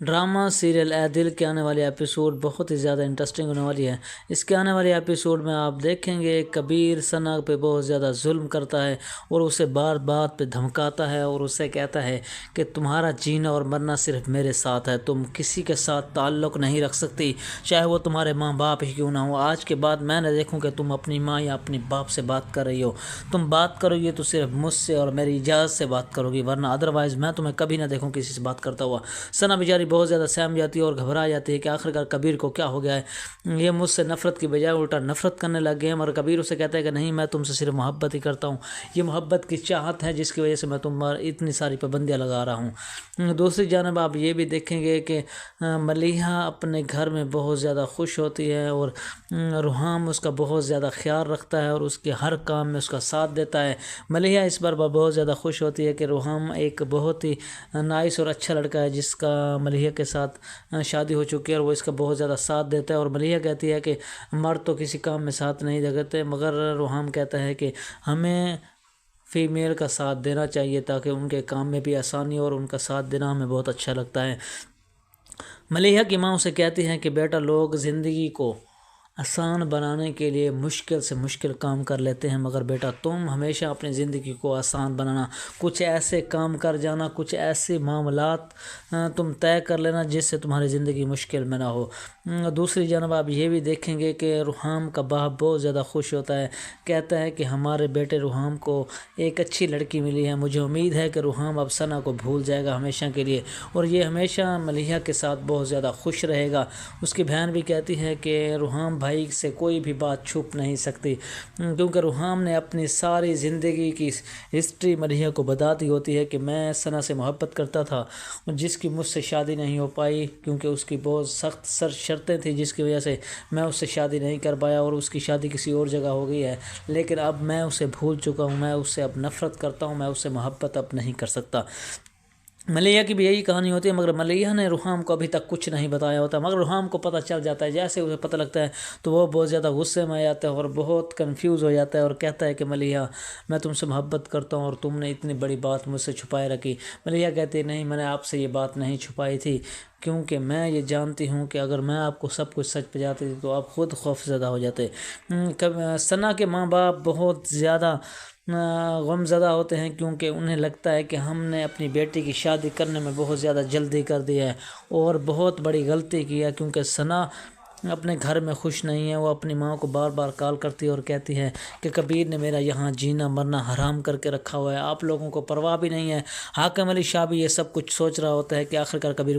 Drama serial اے دل کے آنے والی ایپیسوڈ بہت ہی زیادہ انٹرسٹنگ ہونے والی ہے۔ اس کے آنے والی ایپیسوڈ میں آپ دیکھیں گے کبیر ثنا پہ بہت زیادہ ظلم کرتا ہے اور اسے بار بات پہ دھمکاتا ہے اور اسے کہتا ہے کہ تمہارا جینا اور مرنا صرف میرے ساتھ ہے، تم کسی کے ساتھ تعلق نہیں رکھ سکتی، چاہے وہ تمہارے ماں باپ ہی کیوں نہ ہو۔ آج کے بعد میں نہ دیکھوں کہ تم اپنی ماں یا اپنی باپ سے بات کر رہی ہو، تم بات کرو گی تو صرف مجھ سے اور میری اجازت سے بات کرو گی، ورنہ ادروائز میں تمہیں کبھی نہ دیکھوں کسی سے بات کرتا ہوا۔ ثنا بیچاری بہت زیادہ سہم جاتی ہے اور گھبرا جاتی ہے کہ آخرکار کبیر کو کیا ہو گیا ہے، یہ مجھ سے نفرت کی بجائے الٹا نفرت کرنے لگ گئے ہیں، مگر کبیر اسے کہتا ہے کہ نہیں، میں تم سے صرف محبت ہی کرتا ہوں، یہ محبت کی چاہت ہے جس کی وجہ سے میں تم پر اتنی ساری پابندیاں لگا رہا ہوں۔ دوسری جانب آپ یہ بھی دیکھیں گے کہ ملیحہ اپنے گھر میں بہت زیادہ خوش ہوتی ہے اور روحام اس کا بہت زیادہ خیال رکھتا ہے اور اس کے ہر کام میں اس کا ساتھ دیتا ہے۔ ملیحہ اس بار بہت زیادہ خوش ہوتی ہے کہ روحام ایک بہت ہی نائس اور اچھا لڑکا ہے جس کا ملیحہ کے ساتھ شادی ہو چکی ہے اور وہ اس کا بہت زیادہ ساتھ دیتا ہے، اور ملیحہ کہتی ہے کہ مرد تو کسی کام میں ساتھ نہیں دیتے، مگر روحام کہتا ہے کہ ہمیں فیمیل کا ساتھ دینا چاہیے تاکہ ان کے کام میں بھی آسانی ہو، اور ان کا ساتھ دینا ہمیں بہت اچھا لگتا ہے۔ ملیحہ کی ماں اسے کہتی ہیں کہ بیٹا، لوگ زندگی کو آسان بنانے کے لیے مشکل سے مشکل کام کر لیتے ہیں، مگر بیٹا تم ہمیشہ اپنی زندگی کو آسان بنانا، کچھ ایسے کام کر جانا، کچھ ایسے معاملات تم طے کر لینا جس سے تمہاری زندگی مشکل میں نہ ہو۔ دوسری جانب آپ یہ بھی دیکھیں گے کہ روحام کا باپ بہت زیادہ خوش ہوتا ہے، کہتا ہے کہ ہمارے بیٹے روحام کو ایک اچھی لڑکی ملی ہے، مجھے امید ہے کہ روحام اب ثنا کو بھول جائے گا ہمیشہ کے لیے اور یہ ہمیشہ ملیحہ کے ساتھ بہت زیادہ خوش رہے گا۔ اس کی بہن بھی کہتی ہے کہ روحام بھائی سے کوئی بھی بات چھپ نہیں سکتی، کیونکہ روحام نے اپنی ساری زندگی کی ہسٹری ملیحہ کو بتا دی ہوتی ہے کہ میں ثنا سے محبت کرتا تھا، جس کی مجھ سے شادی نہیں ہو پائی کیونکہ اس کی بہت سخت شرطیں تھیں جس کی وجہ سے میں اس سے شادی نہیں کر پایا اور اس کی شادی کسی اور جگہ ہو گئی ہے، لیکن اب میں اسے بھول چکا ہوں، میں اس سے اب نفرت کرتا ہوں، میں اس سے محبت اب نہیں کر سکتا۔ ملیحہ کی بھی یہی کہانی ہوتی ہے، مگر ملیحہ نے روحام کو ابھی تک کچھ نہیں بتایا ہوتا، مگر روحام کو پتہ چل جاتا ہے۔ جیسے اسے پتہ لگتا ہے تو وہ بہت زیادہ غصے میں آ جاتا ہے اور بہت کنفیوز ہو جاتا ہے اور کہتا ہے کہ ملیحہ، میں تم سے محبت کرتا ہوں اور تم نے اتنی بڑی بات مجھ سے چھپائے رکھی۔ ملیحہ کہتی ہے نہیں، میں نے آپ سے یہ بات نہیں چھپائی تھی، کیونکہ میں یہ جانتی ہوں کہ اگر میں آپ کو سب کچھ سچ بتاتی تھی تو آپ خود خوف زدہ ہو جاتے۔ ثنا کے ماں باپ بہت زیادہ غم زدہ ہوتے ہیں کیونکہ انہیں لگتا ہے کہ ہم نے اپنی بیٹی کی شادی کرنے میں بہت زیادہ جلدی کر دی ہے اور بہت بڑی غلطی کی ہے، کیونکہ ثنا اپنے گھر میں خوش نہیں ہے۔ وہ اپنی ماں کو بار بار کال کرتی ہے اور کہتی ہے کہ کبیر نے میرا یہاں جینا مرنا حرام کر کے رکھا ہوا ہے، آپ لوگوں کو پرواہ بھی نہیں ہے۔ حاکم علی شاہ بھی یہ سب کچھ سوچ رہا ہوتا ہے کہ آخرکار کبیر